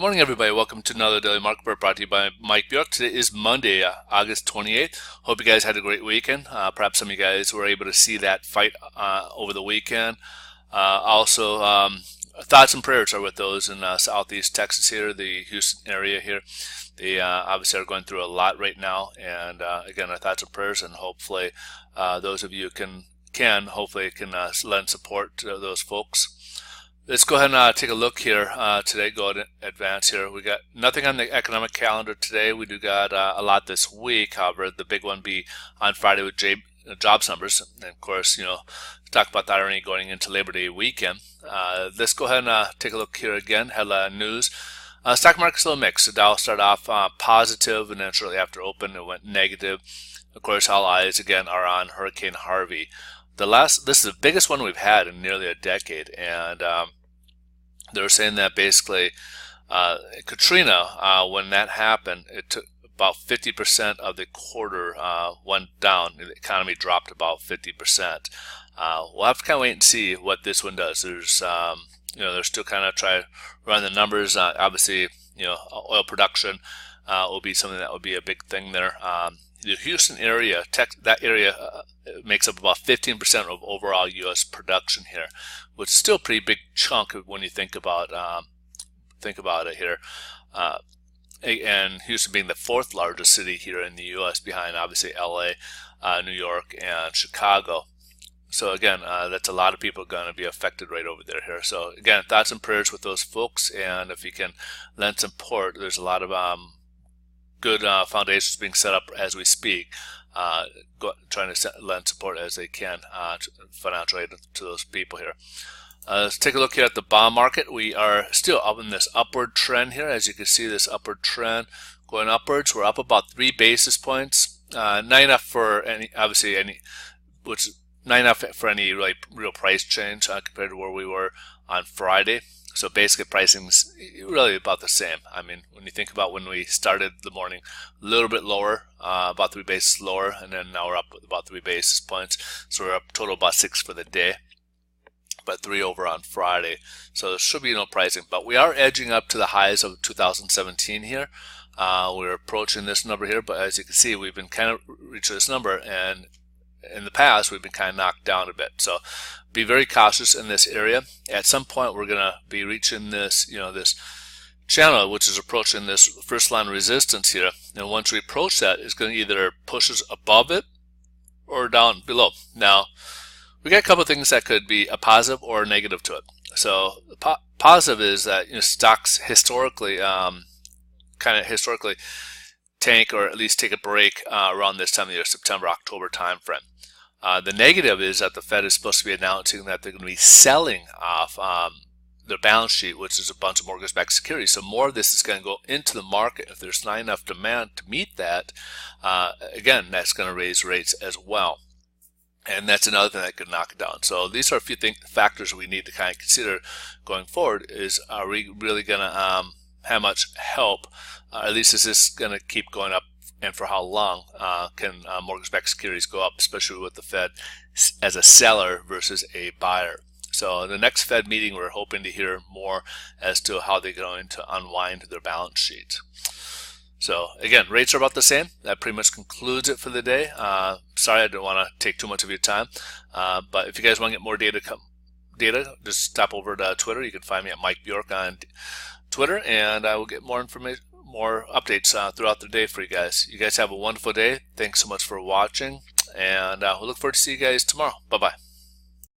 Morning, everybody. Welcome to another Daily Market Report brought to you by Mike Bjork. Today is Monday, August 28th. Hope you guys had a great weekend. Perhaps some of you guys were able to see that fight over the weekend. Thoughts and prayers are with those in Southeast Texas here, the Houston area here. They obviously are going through a lot right now. And again, our thoughts and prayers, and hopefully those of you can lend support to those folks. Let's go ahead and take a look here today. Go ahead and advance here. We got nothing on the economic calendar today. We do got a lot this week. However, the big one be on Friday with jobs numbers. And of course, talk about the irony going into Labor Day weekend. Let's go ahead and take a look here again. Headline news. Stock market's a little mixed. The Dow started off positive, and then shortly after open, it went negative. Of course, all eyes again are on Hurricane Harvey. This is the biggest one we've had in nearly a decade, and they were saying that basically Katrina, when that happened, it took about 50% of the quarter went down. The economy dropped about 50%. We'll have to kind of wait and see what this one does. They're still kind of trying to run the numbers. Obviously, oil production will be something that would be a big thing there. The Houston area, that area makes up about 15% of overall U.S. production here, which is still a pretty big chunk when you think about it here. And Houston being the fourth largest city here in the U.S., behind obviously L.A., New York, and Chicago. So again, that's a lot of people going to be affected right over there here. So again, thoughts and prayers with those folks, and if you can lend support, there's a lot of good foundations being set up as we speak, trying to lend support as they can financial aid to those people here. Let's take a look here at the bond market. We are still up in this upward trend here. As you can see, this upward trend going upwards. We're up about 3 basis points. Not enough for any really real price change compared to where we were on Friday. So basically pricing's really about the same. I mean, when you think about when we started the morning, a little bit lower, about 3 basis lower, and then now we're up about 3 basis points. So we're up total about 6 for the day, but 3 over on Friday. So there should be no pricing, but we are edging up to the highs of 2017 here. We're approaching this number here, but as you can see, we've been kind of reaching this number, and in the past we've been kind of knocked down a bit. So be very cautious in this area. At some point we're going to be reaching this this channel, which is approaching this first line of resistance here, and once we approach that, it's going to either push us above it or down below. Now we got a couple of things that could be a positive or a negative to it. So the positive is that stocks historically tank, or at least take a break around this time of year, September, October timeframe. The negative is that the Fed is supposed to be announcing that they're going to be selling off their balance sheet, which is a bunch of mortgage-backed securities. So more of this is going to go into the market. If there's not enough demand to meet that, again, that's going to raise rates as well. And that's another thing that could knock it down. So these are a few factors we need to kind of consider going forward. Are we really going to have much help? At least is this going to keep going up, and for how long can mortgage-backed securities go up, especially with the Fed as a seller versus a buyer? So the next Fed meeting, we're hoping to hear more as to how they're going to unwind their balance sheet. So again, rates are about the same. That pretty much concludes it for the day. Sorry, I didn't want to take too much of your time, but if you guys want to get more data, just stop over to Twitter. You can find me at Mike Bjork on Twitter, and I will get more information, more updates throughout the day for you guys. You guys have a wonderful day. Thanks so much for watching, and we'll look forward to see you guys tomorrow. Bye-bye.